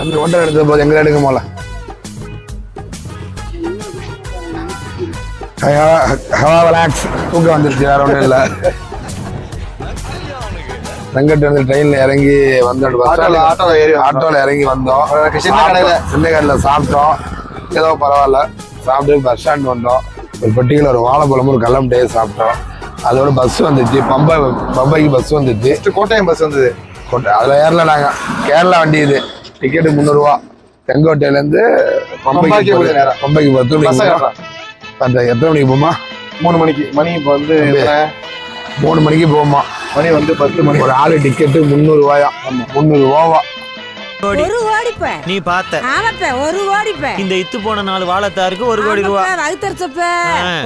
அந்த ஹோட்டல் எடுத்த போது எங்களை எடுக்க போல ரிலாக்ஸ் தூக்கம் வந்துருச்சு வேற ஒன்றும் இல்லை. செங்கட்டு வந்து ட்ரெயினில் இறங்கி வந்தோம், ஆட்டோவில் இறங்கி வந்தோம். சின்ன கடையில் சாப்பிட்டோம், ஏதோ பரவாயில்ல. சாப்பிட்டு பஸ் ஸ்டாண்ட் வந்தோம். ஒரு பர்டிகுலர் ஒரு வாழைப்பழமும் ஒரு கல்லம்டே சாப்பிட்டோம். அதோட பஸ் வந்துச்சு, பம்பைக்கு பஸ் வந்துச்சு. கோட்டயம் பஸ் வந்தது. அதில் ஏறல நாங்கள். கேரளா வண்டி இது. டிக்கெட்டு 300 ரூபா. செங்கோட்டையிலேருந்து பம்பைக்கு 10 மணிக்கு. அந்த எத்தனை மணிக்கு போமா? 3 மணிக்கு. மணி இப்போ வந்து 3 மணிக்கு போமா. மணி வந்து 10 மணி. ஒரு ஆளு டிக்கெட்டு 300 ரூபாயா? 300 ரூபாவா? நீ பார்த்த ஒரு கோடி இந்த இத்து போன 4 வாழைத்தாருக்கு 1 கோடி ரூபா.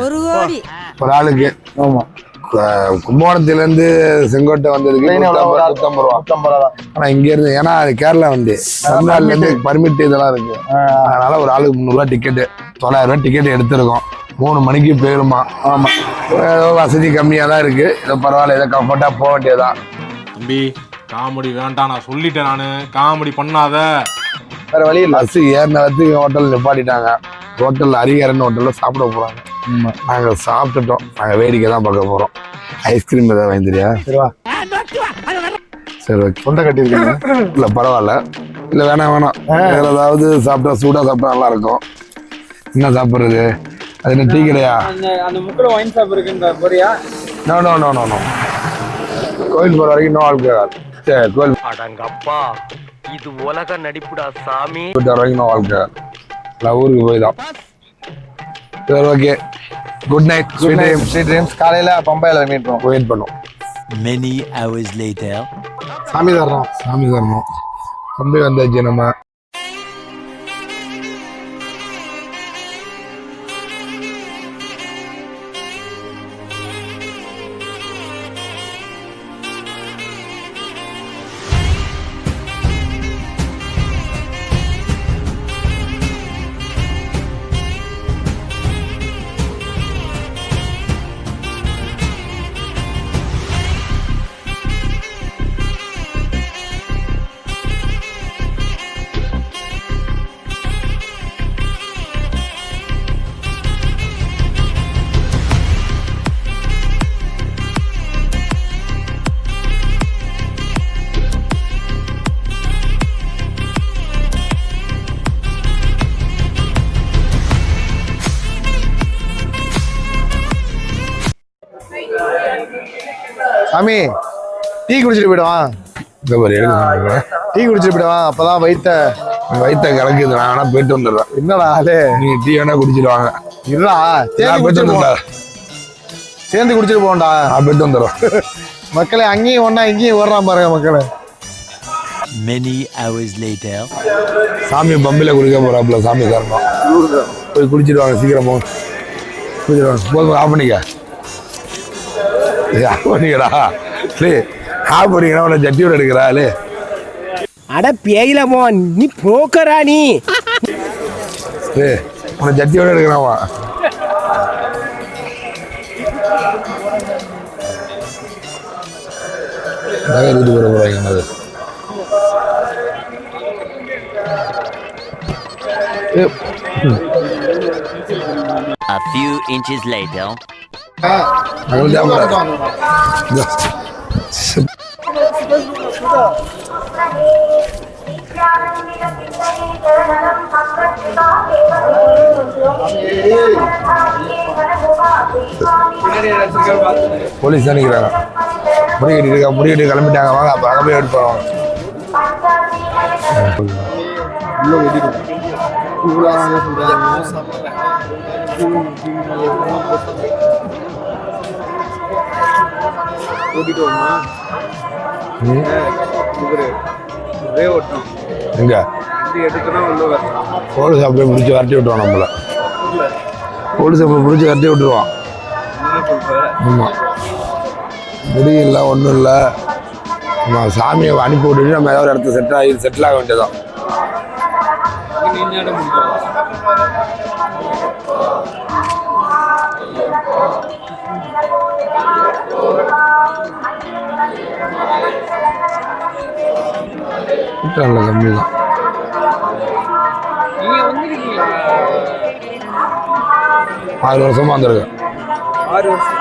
ஒரு கோடி ஒரு ஆளுக்கு. ஆமா. கும்பகோணத்திலேருந்து செங்கோட்டை வந்ததுக்கு 150 ரூபா. ஆனா இங்க இருந்து, ஏன்னா அது கேரளா வண்டி, தமிழ்நாடுல இருந்து பர்மிட் இதெல்லாம் இருக்கு. அதனால ஒரு ஆளுக்கு 300 ரூபா டிக்கெட்டு, 900 ரூபா டிக்கெட் எடுத்திருக்கோம். 3 மணிக்கு போயிருமா. ஆமா. ஏதோ வசதி கம்மியா தான் இருக்கு. ஏதோ பரவாயில்ல, ஏதோ கம்ஃபர்ட்டா போக வேண்டியதான். தம்பி காமெடி வேண்டாம், நான் சொல்லிட்டேன். நானு காமெடி பண்ணாத. வேற வழி இல்லை. பஸ் ஏறினதுக்கு ஹோட்டல் நிப்பாட்டிட்டாங்க. ஹோட்டல் அரிகரன் ஹோட்டல்ல சாப்பிட போறாங்க. நாங்க சாப்பிட்டுட்டோம். நாங்க வேடிக்கை தான் பார்க்க போறோம். ஐஸ்கிரீம் ஏதாவது வாங்கிறியா? சரி, ஓகே. சொந்த கட்டிருக்கீங்க? இல்ல பரவாயில்ல. இல்ல வேணாம். வேற ஏதாவது சாப்பிட்டா, சூடா சாப்பிட்டா நல்லா இருக்கும். என்ன சாப்பிடுறது? அது என்ன டீ கடையா? அந்த முக்கில ஒயின் ஷாப் இருக்குன்ற போறியா? நோ. கோயில் போற வரைக்கும் நோ ஆல்கஹால். சரி, கோயில் அடங்கப்பா, இது உலக நடிப்புடா சாமி. போயிட்டு வரைக்கும் நோ ஆல்கஹால். நான் ஊருக்கு போய் தான். சரி, okay. Good night. Sweet dreams. காலையில பம்பையில மீட் பண்ணுவோம். வெயிட் பண்ணுவோம். Many hours later. சாமி தரணும். தம்பி வந்தாச்சு நம்ம. சாமி டீ குடிச்சிட்டு போயிடுவான். டீ குடிச்சிட்டு போயிடுவான். அப்பதான் வயிற்ற கலக்குது. நான் வேணா போயிட்டு வந்துடுறேன். என்னடா அது? நீங்க டீ வேணா குடிச்சிடுவாங்க. இருடா, சேர்ந்து குடிச்சிட்டு போகண்டா. நான் போயிட்டு வந்துடுறோம். மக்களே அங்கேயும் ஒன்னா இங்கேயும் வர்றான் பாருங்க மக்களே. Many hours later. சாமி பம்பில குடிக்க போறாப்புல. சாமி காரணம் போய் குடிச்சிடுவாங்க. சீக்கிரமா குடிச்சிடுவாங்க. போதும், ஆஃப் பண்ணிக்க. ஆஃப் பண்ணிக்கடா. ஆஃப் பண்ணிங்கன்னா உன்னை ஜட்டியோட எடுக்கிறாள். அட பேயிலமோ, நீ புரோக்கரா? நீ உன்னை ஜட்டியோட எடுக்கிறாவா? இது வர போறாங்க. A few inches later. Police தான் நிற்கிறாங்க. முடிக்கிட்டு கிளம்பிட்டாங்க. வாங்க, அப்போ அங்கே போய் எடுப்பாங்க. எங்க போலீஸ் அப்படியே பிடிச்சி வரட்டி விட்டுருவான். நம்மள போலீஸ் அப்படி பிடிச்சி வரட்டி விட்டுருவான். ஆமாம், முடியல, ஒன்றும் இல்லை. நம்ம சாமியை அனுப்பி விட்டுட்டு நம்ம ஏதாவது இடத்துல செட்டில் ஆக வேண்டியதான். கம்மி தான். நீங்க வந்திருக்கீங்களா? 6 வருஷமா வந்திருக்கேன். 6 வருஷம்.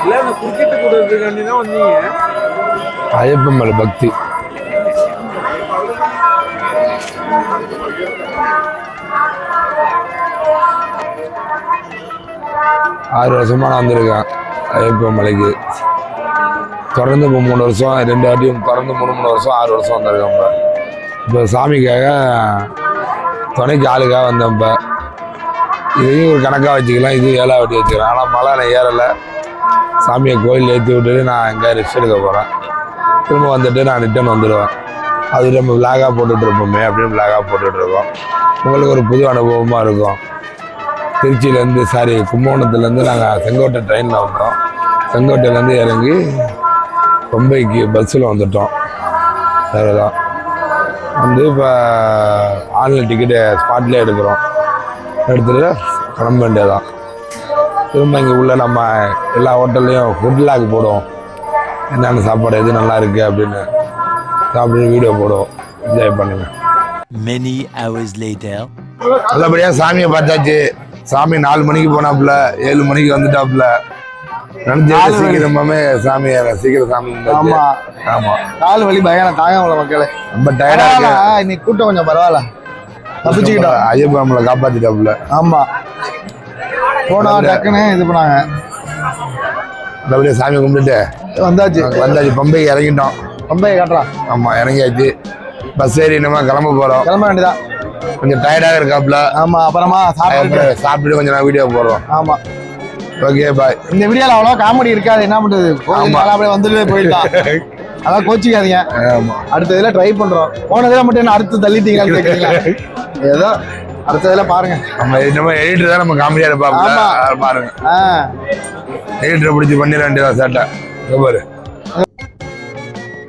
இல்ல இந்த கிரிக்கெட் கூடதுக்காண்டி தான் வந்தீங்க. ஐயப்பன் மேல பக்தி. ஆறு வருஷமா நான் வந்திருக்கேன் ஐயப்பன் மலைக்கு. தொடர்ந்து இப்போ 3 வருஷம், 2 வாட்டியும் தொடர்ந்து 3 வருஷம் 6 வருஷம் வந்திருக்கேன். இப்போ சாமிக்காக துணைக்கு ஆளுக்காக வந்தேன். இப்போ இதையும் ஒரு கணக்காக வச்சுக்கலாம், இதுவும் 7ஆவது வாட்டி வச்சுக்கிறேன். ஆனால் மழை நான் ஏறலை. சாமியை கோயில் ஏற்றி விட்டுட்டு நான் எங்கே ரெஸ்ட் எடுக்க போகிறேன். திரும்ப வந்துட்டு நான் ரிட்டர்ன் வந்துடுவேன். அது நம்ம விளாகாக போட்டுட்ருப்போமே அப்படின்னு விளாகாக போட்டுட்ருக்கோம். உங்களுக்கு ஒரு புது அனுபவமாக இருக்கும். திருச்சியிலேருந்து கும்பகோணத்துலேருந்து நாங்கள் செங்கோட்டை ட்ரெயினில் வந்தோம். செங்கோட்டையிலேருந்து இறங்கி பம்பைக்கு பஸ்ஸில் வந்துட்டோம். அதுதான் வந்து இப்போ ஆன்லைன் டிக்கெட்டு ஸ்பாட்லேயே எடுக்கிறோம். எடுத்துகிட்டு கிளம்ப வேண்டியதான். திரும்ப இங்கே உள்ள நம்ம எல்லா ஹோட்டல்லையும் ஃபுட் லாக் போடுவோம். என்னென்ன சாப்பாடு எது நல்லா இருக்குது அப்படின்னு சாப்பிட்டு வீடியோ போடுவோம். என்ஜாய் பண்ணுங்க. Many hours later. நல்லபடியாக சாமியை பார்த்தாச்சு. சாமி 4 மணிக்கு போனாப்புல, 7 மணிக்கு வந்துட்டாப்புல. நினைச்சா சீக்கிரமாமே சாமியை சீக்கிரம் சாமி. ஆமா ஆமா, கால் வலி பயம் தாங்க உள்ள மக்களே. ரொம்ப டயர்டா இருக்கு. இன்னைக்கு கூட்டம் கொஞ்சம் பரவாயில்ல, தப்பிச்சுக்கிட்டோம். ஐயப்பன் நம்மளை காப்பாத்திட்டாப்புல. ஆமா, போனா டக்குன்னு இது பண்ணாங்க. நல்லபடியா சாமி கும்பிட்டுட்டு வந்தாச்சு. பம்பைக்கு இறங்கிட்டோம். பம்பை காட்டுறான். ஆமா, இறங்கியாச்சு. பஸ் ஏறி நம்ம கிளம்ப போறோம். கிளம்ப வேண்டியதான். கொஞ்சம் டயர்டாக இருக்காப்புல. ஆமா, அப்புறமா சாப்பிட்டு கொஞ்சம் நான் வீடியோ போடுறோம். ஆமா, ஓகே பாய். இந்த வீடியோல அவ்வளோ காமெடி இருக்காது. என்ன பண்றது, அப்படியே வந்துட்டு போயிடலாம். அதான் கோச்சிக்காதீங்க. அடுத்த இதுல ட்ரை பண்றோம். போன இதுல மட்டும் என்ன அடுத்து தள்ளிட்டீங்களான்னு கேட்குறீங்களா? ஏதோ அடுத்த இதுல பாருங்க. நம்ம எடிட்டர் தான் நம்ம காமெடியா இருப்பாங்க. பாருங்க, எடிட்டரை பிடிச்சி பண்ணிட வேண்டியதான் சேட்டை. பாரு.